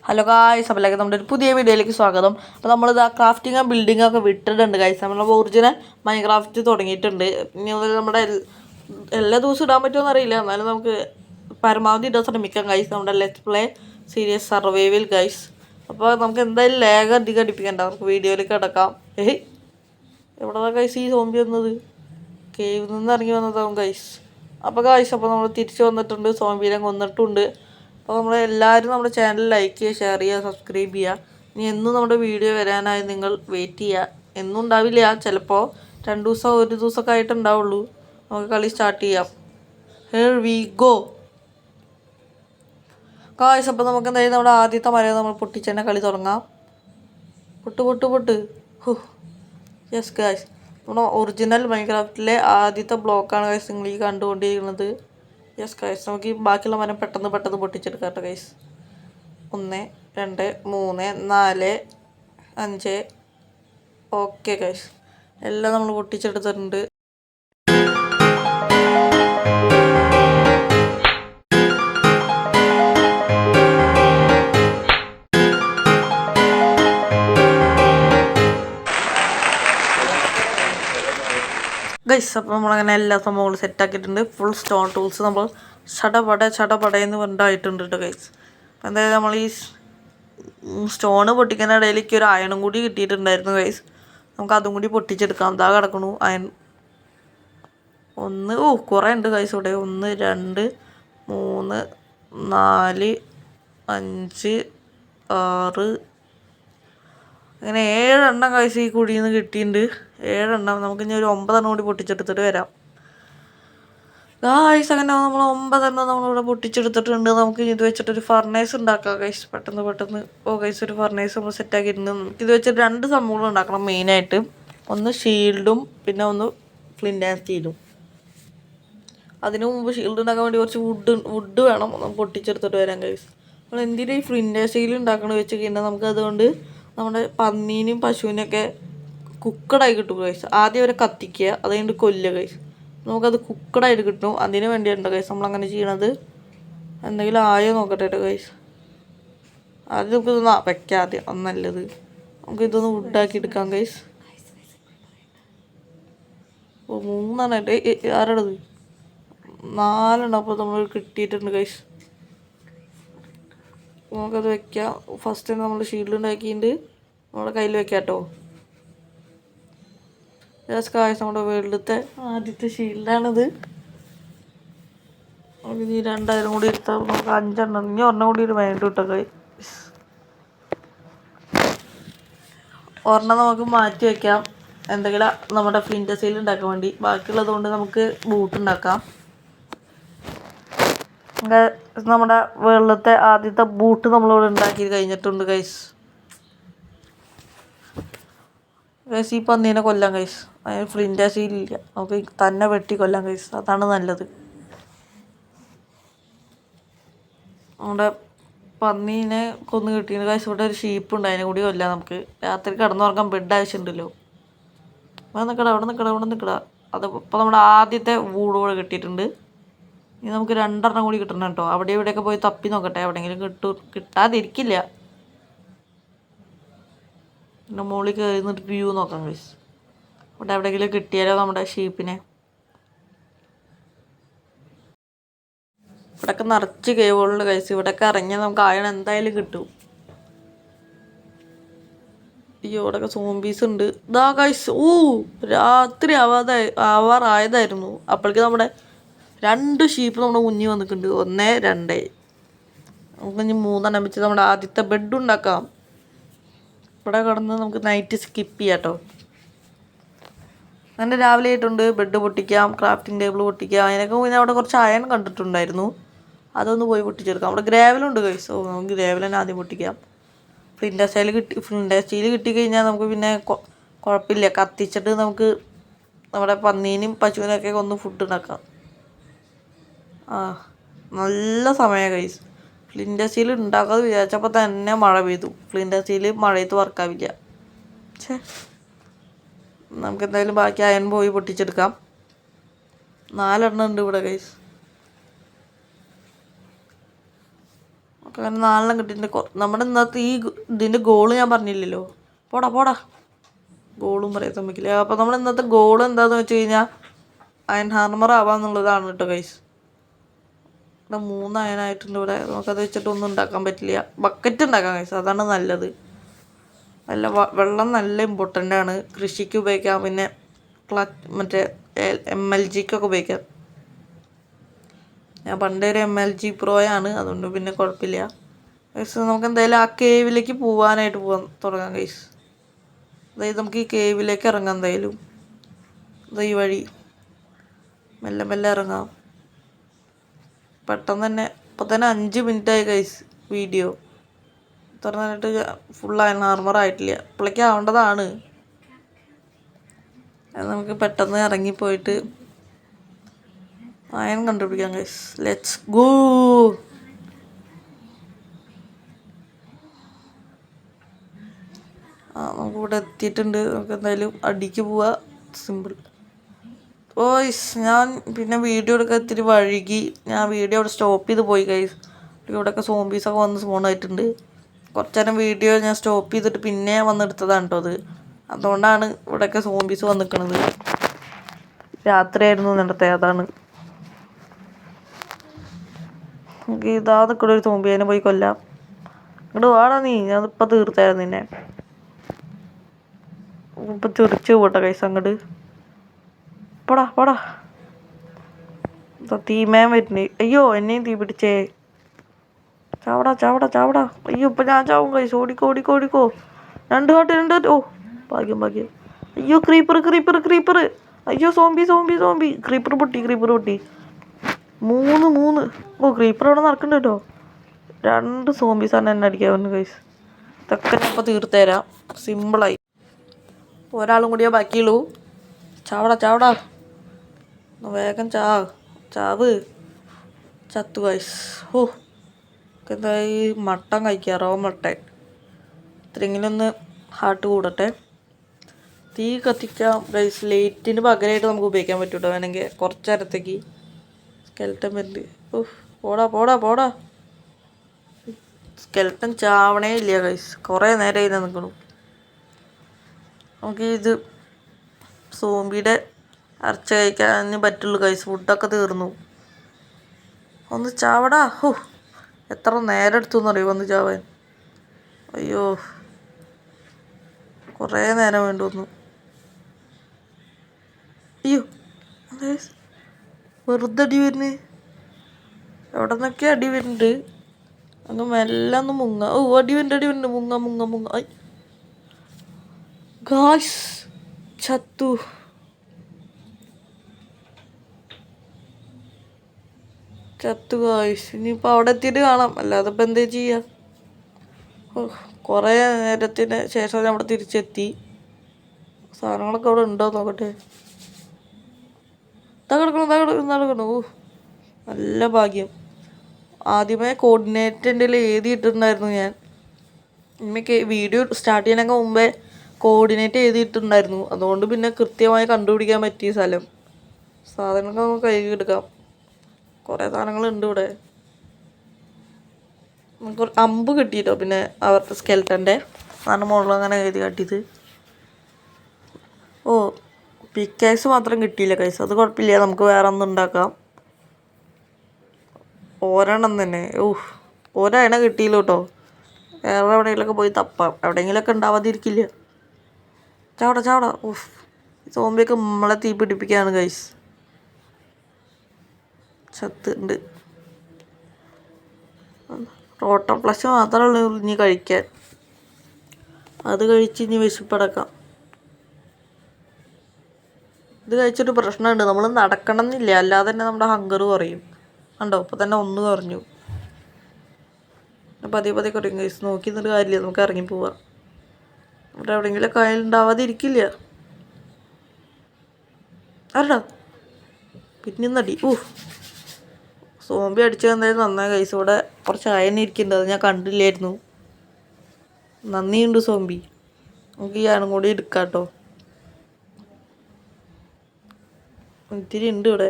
Hello guys, അപ്പോൾ നമ്മുടെ ഒരു പുതിയ വീഡിയോയിലേക്ക് സ്വാഗതം. അപ്പോൾ നമ്മളിത് ക്രാഫ്റ്റിംഗ് ബിൽഡിംഗ് ഒക്കെ വിട്ടിട്ടുണ്ട് ഗായ്സ്. നമ്മൾ ഒറിജിനൽ മൈൻക്രാഫ്റ്റ് തുടങ്ങിയിട്ടുണ്ട്. ഇനി നമ്മുടെ എല്ലാ ദിവസവും ഇടാൻ പറ്റുമോ അറിയില്ല, എന്നാലും നമുക്ക് പരമാവധി ഇടാൻ ശ്രമിക്കാം ഗായ്സ്. നമ്മുടെ let's play series survival guys. അപ്പോൾ നമുക്ക് എന്തായാലും ലാഗ് അധികം അടിപ്പിക്കണ്ട, നമുക്ക് വീഡിയോയിലേക്ക് കിടക്കാം. എവിടെ ഗൈസ് ഈ സോംബി വന്നത്? കേവിൽ നിന്ന് ഇറങ്ങി വന്നതാവും ഗൈസ്. അപ്പോൾ ഗായ്സ്, അപ്പോൾ നമ്മൾ തിരിച്ചു വന്നിട്ടുണ്ട്, സോംബിനെ കൊന്നിട്ടുണ്ട്. അപ്പോൾ നമ്മളെല്ലാവരും നമ്മുടെ ചാനൽ ലൈക്ക് ചെയ്യുക, ഷെയർ ചെയ്യുക, സബ്സ്ക്രൈബ് ചെയ്യുക. ഇനി എന്നും നമ്മുടെ വീഡിയോ വരാനായി നിങ്ങൾ വെയിറ്റ് ചെയ്യുക. എന്നും ഉണ്ടാവില്ല, ചിലപ്പോൾ 2 ദിവസം 1 ദിവസമൊക്കെ ആയിട്ടുണ്ടാവുള്ളൂ. നമുക്ക് കളി സ്റ്റാർട്ട് ചെയ്യാം. Here we go guys. അപ്പോൾ നമുക്ക് എന്തായാലും നമ്മുടെ ആദ്യത്തെ മരം നമ്മൾ പൊട്ടിച്ച് തന്നെ കളി തുടങ്ങാം. പൊട്ട് യെസ് ഗായ്സ്, നമ്മുടെ ഒറിജിനൽ മൈൻക്രാഫ്റ്റിലെ ആദ്യത്തെ ബ്ലോക്കാണ് ഗൈസ് നിങ്ങൾ ഈ കണ്ടുകൊണ്ടിരിക്കുന്നത്. യെസ് ഗൈസ്, നമുക്ക് ഈ ബാക്കിയുള്ള മരം പെട്ടെന്ന് പൊട്ടിച്ചെടുക്കാം കേട്ടോ ഗൈസ്. 1 2 3 4 5. ഓക്കെ ഗൈസ്, എല്ലാം നമ്മൾ പൊട്ടിച്ചെടുത്തിട്ടുണ്ട്. ഗൈസ്, അപ്പോൾ നമ്മളങ്ങനെ എല്ലാ സംഭവങ്ങളും സെറ്റാക്കിയിട്ടുണ്ട്. ഫുൾ സ്റ്റോൺ ടൂൾസ് നമ്മൾ ചടപടയെന്ന് പറഞ്ഞിട്ടായിട്ടുണ്ട് കേട്ടോ ഗൈസ്. അപ്പോൾ എന്തായാലും നമ്മൾ ഈ സ്റ്റോണ് പൊട്ടിക്കുന്ന ഇടയിലേക്ക് ഒരു അയണും കൂടി കിട്ടിയിട്ടുണ്ടായിരുന്നു ഗൈസ്. നമുക്ക് അതും കൂടി പൊട്ടിച്ചെടുക്കാം. ഇതാ കിടക്കണു അയൺ. കുറേ ഉണ്ട് ഗൈസ് ഇവിടെ. 1 2 3 4 5 6 അങ്ങനെ 7 എണ്ണം ഗൈസ് ഈ കുഴിയിൽ നിന്ന് കിട്ടിയിട്ടുണ്ട്. 7 എണ്ണം. നമുക്ക് ഇനി ഒരു 9 എണ്ണം കൂടി പൊട്ടിച്ചെടുത്തിട്ട് വരാം ഗൈസ്. അങ്ങനെ നമ്മൾ 9 എണ്ണം നമ്മളിവിടെ പൊട്ടിച്ചെടുത്തിട്ടുണ്ട്. നമുക്ക് ഇത് വെച്ചിട്ടൊരു ഫർണേസ് ഉണ്ടാക്കാം ഗൈസ്. പെട്ടെന്ന് ഗൈസ്, ഒരു ഫർണേസ് നമ്മൾ സെറ്റാക്കിയിട്ടുണ്ട്. നമുക്ക് ഇത് വെച്ചിട്ട് 2 സംഭവങ്ങൾ ഉണ്ടാക്കണം മെയിനായിട്ട്. ഒന്ന് ഷീൽഡും പിന്നെ ഒന്ന് ഫ്ലിൻ്റ് ആൻഡ് സ്റ്റീലും. അതിനു മുമ്പ് ഷീൽഡ് ഉണ്ടാക്കാൻ വേണ്ടി കുറച്ച് വുഡ് വേണം. നമുക്ക് പൊട്ടിച്ചെടുത്തിട്ട് വരാം ഗൈസ്. നമ്മൾ എന്തിനാ ഈ ഫ്ലിൻ്റ് ആൻഡ് സ്റ്റീൽ ഉണ്ടാക്കണമെന്ന് വെച്ച് കഴിഞ്ഞാൽ നമുക്ക് അതുകൊണ്ട് നമ്മുടെ പന്നീനും പശുവിനൊക്കെ കുക്കഡായി കിട്ടും ഗൈസ്. ആദ്യം അവരെ കത്തിക്കുക, അത് കഴിഞ്ഞിട്ട് കൊല്ലുക ഗൈസ്. നമുക്കത് കുക്കഡായിട്ട് കിട്ടും. അതിന് വേണ്ടിയുണ്ട് ഗൈസ് നമ്മളങ്ങനെ ചെയ്യണത്. എന്തെങ്കിലും ആയോ നോക്കട്ടെ കേട്ടോ ഗൈസ്. ആദ്യം നമുക്കിതൊന്ന് വെക്കാം. ആദ്യം നല്ലത് നമുക്കിതൊന്ന് വുഡാക്കി എടുക്കാം ഗൈസ്. 3 എണ്ണമായിട്ട് ആരുടേത് 4 എണ്ണം അപ്പോൾ നമ്മൾ കിട്ടിയിട്ടുണ്ട് ഗൈസ്. നമുക്കത് വെക്കാം. ഫസ്റ്റ് തന്നെ നമ്മൾ ഷീൽഡ് ഉണ്ടാക്കിയിട്ട് നമ്മുടെ കയ്യിൽ വെക്കാം കേട്ടോ. ഗായ്സ്, നമ്മുടെ വേൾഡിലത്തെ ആദ്യത്തെ ഷീൽഡാണിത്. നമുക്ക് ഇനി 2000 കൂടി എടുത്താൽ നമുക്ക് 5 എണ്ണം. ഇനി 1 കൂടി ഒരു വേണ്ട കിട്ടോ ഗൈസ്. 1 നമുക്ക് മാറ്റി വയ്ക്കാം, എന്തെങ്കിലും നമ്മുടെ ഫ്ലിൻ്റ് സീൽ ഉണ്ടാക്കാൻ വേണ്ടി. ബാക്കിയുള്ളത് കൊണ്ട് നമുക്ക് ബൂട്ട് ഉണ്ടാക്കാം. നമ്മുടെ വേൾഡിലത്തെ ആദ്യത്തെ ബൂട്ട് നമ്മളിവിടെ ഉണ്ടാക്കി കഴിഞ്ഞിട്ടുണ്ട് ഗൈസ്. ഈ പന്നീനെ കൊല്ലാം ഗൈസ്. അതിന് ഫ്ലിൻ്റ് സീലില്ല, നമുക്ക് തന്നെ വെട്ടി കൊല്ലാം ഗൈസ്. അതാണ് നല്ലത്. നമ്മുടെ പന്നീനെ കൊന്ന് കിട്ടിയത് ഗൈസ്. ഇവിടെ ഒരു ഷീപ്പ് ഉണ്ട്, അതിനെ കൂടി കൊല്ലാം നമുക്ക്. രാത്രി കിടന്നുറങ്ങാൻ ബെഡ് ആവശ്യമുണ്ടല്ലോ. അവിടെ നിൽക്കടാ. അത് ഇപ്പോൾ നമ്മുടെ ആദ്യത്തെ വൂട് കൂടെ കിട്ടിയിട്ടുണ്ട്. ഇനി നമുക്ക് 2 എണ്ണം കൂടി കിട്ടണം കേട്ടോ. അവിടെ ഇവിടെയൊക്കെ പോയി തപ്പി നോക്കട്ടെ, എവിടെയെങ്കിലും കിട്ടാതിരിക്കില്ല. പിന്നെ മുകളിൽ കയറി നിന്നിട്ട് വ്യൂ നോക്കാം ഗൈസ്. ഇവിടെ എവിടെയെങ്കിലും കിട്ടിയാലോ നമ്മുടെ ഷീപ്പിനെ. ഇവിടെയൊക്കെ നിറച്ച് കേവുകളുണ്ട് ഗൈസ്. ഇവിടെയൊക്കെ ഇറങ്ങിയാൽ നമുക്ക് അയൺ എന്തായാലും കിട്ടും. അയ്യോ, ഇവിടെയൊക്കെ സോംബീസ് ഉണ്ട്. ഇതാ ഗൈസ്, രാത്രി ആവാറായതായിരുന്നു. അപ്പോഴേക്ക് നമ്മുടെ 2 ഷീപ്പ് നമ്മുടെ മുന്നിൽ വന്നിട്ടുണ്ട്. 1 2. നമുക്ക് ഇനി 3 എണ്ണം വെച്ച് നമ്മുടെ ആദ്യത്തെ ബെഡ് ഉണ്ടാക്കാം. ഇവിടെ കിടന്ന് നമുക്ക് നൈറ്റ് സ്കിപ്പ് ചെയ്യാം കേട്ടോ. അങ്ങനെ രാവിലെ ആയിട്ടുണ്ട്. ബെഡ് പൊട്ടിക്കാം, ക്രാഫ്റ്റിംഗ് ടേബിൾ പൊട്ടിക്കാം. അതിനൊക്കെ പിന്നെ അവിടെ കുറച്ച് അയൺ കണ്ടിട്ടുണ്ടായിരുന്നു, അതൊന്ന് പോയി പൊട്ടിച്ചെടുക്കാം. അവിടെ ഗ്രാവലുണ്ട് ഗൈസ്. നമുക്ക് ഗ്രാവൽ തന്നെ ആദ്യം പൊട്ടിക്കാം. ഫ്ലിൻ്റ് സ്റ്റീൽ കിട്ടിക്കഴിഞ്ഞാൽ നമുക്ക് പിന്നെ കുഴപ്പമില്ല. കത്തിച്ചിട്ട് നമുക്ക് നമ്മുടെ പന്നീനും പശുവിനൊക്കെ ഒന്ന് ഫുഡ് ഉണ്ടാക്കാം. നല്ല സമയമാണ് ഗൈസ്. ഫ്ലിൻ്റ് സ്റ്റീൽ ഉണ്ടാക്കാതെ വിചാരിച്ചപ്പോൾ തന്നെ മഴ പെയ്തു. ഫ്ലിൻ്റ് സ്റ്റീൽ മഴയത്ത് വർക്കാവില്ല. നമുക്ക് എന്തായാലും ബാക്കി അയൺ പോയി പൊട്ടിച്ചെടുക്കാം. 4 എണ്ണം ഉണ്ട് ഇവിടെ ഗൈസ്. അങ്ങനെ 4 കിട്ടിയിട്ടുണ്ട്. നമ്മുടെ ഇന്നത്തെ ഇതിൻ്റെ ഗോള് ഞാൻ പറഞ്ഞില്ലല്ലോ. പോടാ ഗോളും പറയാൻ സമ്മതിക്കില്ല. അപ്പോൾ നമ്മൾ ഇന്നത്തെ ഗോൾ എന്താണെന്ന് വെച്ച് കഴിഞ്ഞാൽ അയൺ ഹാർമർ ആവാന്നുള്ളതാണ് കേട്ടോ ഗൈസ്. ഇവിടെ 3 അയണായിട്ടുണ്ട്. ഇവിടെ നമുക്കത് വെച്ചിട്ടൊന്നും ഉണ്ടാക്കാൻ പറ്റില്ല. ബക്കറ്റ് ഉണ്ടാക്കാം ഗൈസ്, അതാണ് നല്ലത്. വെള്ളം നല്ല ഇമ്പോർട്ടൻ്റ് ആണ്. കൃഷിക്ക് ഉപയോഗിക്കാം, പിന്നെ മറ്റേ MLGക്കൊക്കെ ഉപയോഗിക്കാം. ഞാൻ പണ്ടേ ഒരു MLG പ്രോയാണ്, അതുകൊണ്ട് പിന്നെ കുഴപ്പമില്ല ഗൈസ്. നമുക്ക് എന്തായാലും ആ കേവിലേക്ക് പോകാനായിട്ട് തുടങ്ങാം ഗൈസ്. അതായത് നമുക്ക് ഈ കേവിലേക്ക് ഇറങ്ങാം. എന്തായാലും ഈ വഴി മെല്ലെ ഇറങ്ങാം. പെട്ടെന്ന് തന്നെ ഇപ്പം തന്നെ 5 മിനിറ്റായി ഗൈസ് വീഡിയോ. ഇത്ര നേരിട്ട് ഫുൾ അയൺ ആർമർ ആയിട്ടില്ല. ഇപ്പോഴേക്ക് ആവേണ്ടതാണ്. അത് നമുക്ക് പെട്ടെന്ന് ഇറങ്ങിപ്പോയിട്ട് അയൺ കണ്ടുപിടിക്കാം ഗൈസ്. Let's go. നമുക്കിവിടെ എത്തിയിട്ടുണ്ട്. നമുക്ക് എന്തായാലും അടിക്ക് പോവാ. സിമ്പിൾ. ഞാൻ പിന്നെ വീഡിയോ എടുക്കാൻ ഇത്തിരി വഴുകി. ഞാൻ വീഡിയോ അവിടെ സ്റ്റോപ്പ് ചെയ്ത് പോയി ഗൈസ്. ഇവിടെയൊക്കെ സോംബീസൊക്കെ വന്ന് സ്പോണായിട്ടുണ്ട്. കുറച്ച് നേരം വീഡിയോ ഞാൻ സ്റ്റോപ്പ് ചെയ്തിട്ട് പിന്നെ വന്നെടുത്തതാണ് കേട്ടോ അത്. അതുകൊണ്ടാണ് ഇവിടെയൊക്കെ സോംബീസ് വന്നിരിക്കണത്. രാത്രിയായിരുന്നു നേരത്തെ, അതാണ്. നമുക്ക് ഇതാ നിൽക്കണ ഒരു സോംബി, അതിനെ പോയി കൊല്ലാം. ഇങ്ങോട്ട് വാടാ നീ, ഞാനിപ്പോൾ തീർത്തായിരുന്നു നിന്നെ. ഇപ്പം തെറിച്ച് പോട്ടെ കൈസ് അങ്ങോട്ട്. പോടാ തീമേൻ വരുന്നേ. അയ്യോ എന്നെയും തീ പിടിച്ചേ. ചാവടാ. അയ്യോ ഇപ്പം ഞാൻ ചാവും കൈസ്. ഓടിക്കോ. 2 ഹാർട്ട്. ഓ ഭാഗ്യം. അയ്യോ ക്രീപ്പർ. അയ്യോ സോംബി. ക്രീപ്പർ പൊട്ടി. 3. ഓ ക്രീപ്പർ അവിടെ നടക്കുന്നുണ്ട് കേട്ടോ. 2 സോംബീസാണ് എന്നെ അടിക്കാൻ വന്നു കൈസ്. ഇതൊക്കെ ഞാൻ ഇപ്പോൾ തീർത്തുതരാം. സിമ്പിളായി. ഒരാളും കൂടിയേ ബാക്കിയുള്ളൂ. ചാവടാ. വേഗം ചാവ്. ചത്തു ഗൈസ്. ഓ എന്തായി മട്ടൻ കഴിക്കാം. Raw mutton. ഇത്രയെങ്കിലും ഒന്ന് ഹാർട്ട് കൂടട്ടെ. തീ കത്തിക്കാം ഗൈസ്. ലൈറ്റിന് പകരമായിട്ട് നമുക്ക് ഉപയോഗിക്കാൻ പറ്റും കേട്ടോ. വേണമെങ്കിൽ കുറച്ച് നേരത്തേക്ക്. സ്കെൽട്ടൻ വരുന്നുണ്ട്. പോടാ. സ്കെൽട്ടൻ ചാവണേ ഇല്ല ഗൈസ്. കുറേ നേരം ഇതിനെ നിൽക്കണം. നമുക്ക് ഇത് സോംബിയുടെ ഇറച്ചി കഴിക്കാനേ പറ്റുള്ളൂ ഗൈസ്. ഫുഡൊക്കെ തീർന്നു. ഒന്ന് ചാവടാ. എത്ര നേരം എടുത്തു എന്നറിയോ ഒന്ന് ചാവാൻ. അയ്യോ കുറേ നേരം വേണ്ടി വന്നു. അയ്യോ വെറുതെ അടി വരുന്നേ. എവിടെ നിന്നൊക്കെ അടി വരുന്നുണ്ട്. അങ്ങ് മെല്ലെ ഒന്ന് മുങ്ങ. അടി വരുന്നുണ്ട്. മുങ്ങ. ഗായ്സ് ചത്തു. ഗായ്സ്. ഇനിയിപ്പോൾ അവിടെ എത്തിയിട്ട് കാണാം. അല്ലാതെ ഇപ്പം എന്താ ചെയ്യുക. കുറേ നേരത്തിന് ശേഷം ഞാൻ അവിടെ തിരിച്ചെത്തി. സാധനങ്ങളൊക്കെ അവിടെ ഉണ്ടോ നോക്കട്ടെ. നടക്കണം. നല്ല ഭാഗ്യം. ആദ്യമേ കോർഡിനേറ്റ് എൻ്റെ എഴുതിയിട്ടുണ്ടായിരുന്നു ഞാൻ. ഇമ്മയ്ക്ക് വീഡിയോ സ്റ്റാർട്ട് ചെയ്യാനൊക്കെ മുമ്പേ കോർഡിനേറ്റ് എഴുതിയിട്ടുണ്ടായിരുന്നു. അതുകൊണ്ട് പിന്നെ കൃത്യമായി കണ്ടുപിടിക്കാൻ പറ്റിയ സ്ഥലം. സാധനങ്ങളൊക്കെ നമുക്ക് കഴുകി എടുക്കാം. കുറേ സാധനങ്ങളുണ്ട് ഇവിടെ. നമുക്ക് അമ്പ് കിട്ടിയിട്ടോ. പിന്നെ അവരുടെ സ്കെൽട്ടൻ്റെ അതിൻ്റെ മുകളിൽ അങ്ങനെ എഴുതി കാട്ടിയത്. പിക്കാക്സ് മാത്രം കിട്ടിയില്ല കൈസ്. അത് കുഴപ്പമില്ല, നമുക്ക് വേറെ ഒന്നും ഉണ്ടാക്കാം. ഒരെണ്ണം തന്നെ. ഒരെണ്ണ കിട്ടിയില്ല കേട്ടോ. വേറെ എവിടെയെങ്കിലുമൊക്കെ പോയി തപ്പാം. എവിടെയെങ്കിലുമൊക്കെ ഉണ്ടാവാതിരിക്കില്ല. ചാവട. സോംബിയൊക്കെ നമ്മളെ തീ പിടിപ്പിക്കുകയാണ് ഗൈസ്. ചത്തുണ്ട്. റോട്ടം ഫ്ലഷ് മാത്രമേ ഉള്ളൂ ഇനി കഴിക്കാൻ. അത് കഴിച്ച് ഇനി വിശപ്പടക്കാം. ഇത് കഴിച്ചൊരു പ്രശ്നമുണ്ട്. നമ്മൾ നടക്കണം എന്നില്ല, അല്ലാതെ തന്നെ നമ്മുടെ ഹങ്കർ കുറയും. കണ്ടോ ഇപ്പോൾ തന്നെ 1 കുറഞ്ഞു. പതിയെ കുറയും ഗൈസ്. നോക്കി നിന്നിട്ട് കാര്യമില്ല, നമുക്ക് ഇറങ്ങിപ്പോവാം. ഇവിടെ എവിടെയെങ്കിലും കയ്യിലുണ്ടാവാതിരിക്കില്ല. ആരടാ പിന്നെ നടി. സോംബി അടിച്ചു എന്തായാലും നന്നായി ഗൈസ്. ഇവിടെ കുറച്ച് അയൺ ഇരിക്കുന്നുണ്ട്, അത് ഞാൻ കണ്ടില്ലായിരുന്നു. നന്ദിയുണ്ട് സോംബി. നമുക്ക് ഈ അയണും കൂടി എടുക്കാം കേട്ടോ. ഇത്തിരി ഉണ്ട് ഇവിടെ.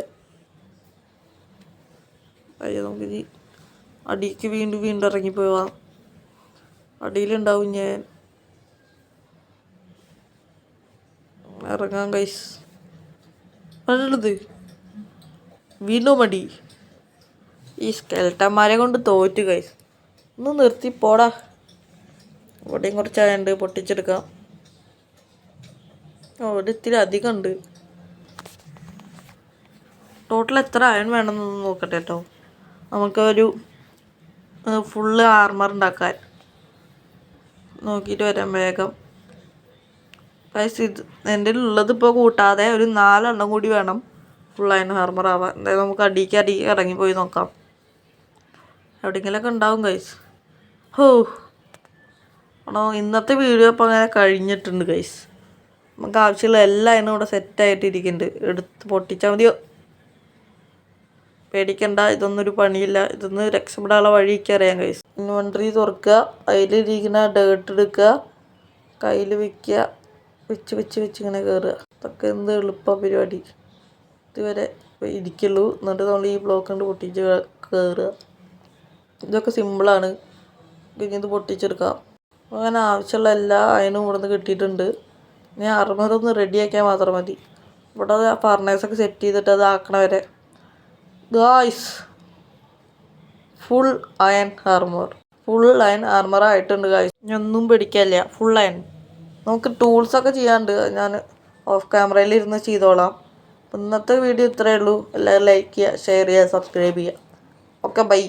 അയ്യോ നമുക്ക് അടിക്ക് വീണ്ടും വീണ്ടും ഇറങ്ങിപ്പോവാം. അടിയിലുണ്ടാവും ഞാൻ. ഇറങ്ങാം ഗൈസ്. അതുള്ളത് വീണ്ടും അടി. ഈ സ്കെൽട്ടന്മാരെ കൊണ്ട് തോറ്റു ഗൈസ്. ഒന്ന് നിർത്തി പോടാ. ഇവിടെയും കുറച്ച് ആയുണ്ട്, പൊട്ടിച്ചെടുക്കാം. ഇവിടെ ഇത്തിരി അധികം ഉണ്ട്. ടോട്ടൽ എത്ര അയൺ വേണമെന്നൊന്ന് നോക്കട്ടെ കേട്ടോ. നമുക്കൊരു ഫുള്ള് ആർമർ ഉണ്ടാക്കാൻ നോക്കിയിട്ട് വരാം വേഗം. ഗൈസ് ഇത് എൻ്റെ ഉള്ളത് ഇപ്പോൾ കൂട്ടാതെ ഒരു 4 എണ്ണം കൂടി വേണം ഫുൾ അയൺ ആർമർ ആവാൻ. എന്തായാലും നമുക്ക് അടിക്ക് ഇറങ്ങിപ്പോയി നോക്കാം. എവിടെയെങ്കിലൊക്കെ ഉണ്ടാവും ഗൈസ്. ഹോ ആണോ, ഇന്നത്തെ വീഡിയോ ഇപ്പോൾ അങ്ങനെ കഴിഞ്ഞിട്ടുണ്ട് ഗൈസ്. നമുക്ക് ആവശ്യമുള്ള എല്ലാ അയണും ഇവിടെ സെറ്റായിട്ടിരിക്കുന്നുണ്ട്. എടുത്ത് പൊട്ടിച്ചാൽ മതിയോ? പേടിക്കണ്ട, ഇതൊന്നൊരു പണിയില്ല. ഇതൊന്ന് രക്ഷപ്പെടാനുള്ള വഴിയൊക്കെ അറിയാം ഗൈസ്. ഇൻവെൻട്രി തുറക്കുക, അതിലിരിക്കുന്ന ഡേർട്ട് എടുക്കുക, കയ്യിൽ വെക്കുക, വെച്ച് ഇങ്ങനെ കയറുക. ഇതൊക്കെ എന്ത് എളുപ്പ പരിപാടി. ഇതുവരെ ഇരിക്കുള്ളൂ. എന്നിട്ട് നമ്മൾ ഈ ബ്ലോക്ക് കൊണ്ട് പൊട്ടിച്ച് കയറുക. ഇതൊക്കെ സിമ്പിളാണ്. പിന്നെ ഇത് പൊട്ടിച്ചെടുക്കാം. അങ്ങനെ ആവശ്യമുള്ള എല്ലാ അയണും ഇവിടെ നിന്ന് കിട്ടിയിട്ടുണ്ട്. ഇനി ആർമറൊന്ന് റെഡിയാക്കിയാൽ മാത്രം മതി. ഇവിടെ ഫർണേഴ്സൊക്കെ സെറ്റ് ചെയ്തിട്ട് അത് ആക്കണ വരെ. ഗായ്സ് ഫുൾ അയൺ ആർമർ ആയിട്ടുണ്ട് ഗായ്സ്. ഇനി ഒന്നും പേടിക്കാനില്ല. Full iron. നമുക്ക് ടൂൾസൊക്കെ ചെയ്യാനുണ്ട്. ഞാൻ ഓഫ് ക്യാമറയിൽ ഇരുന്ന് ചെയ്തോളാം. ഇന്നത്തെ വീഡിയോ ഇത്രയേ ഉള്ളൂ. എല്ലാവരും ലൈക്ക് ചെയ്യുക, ഷെയർ ചെയ്യുക, സബ്സ്ക്രൈബ് ചെയ്യുക. Okay bye.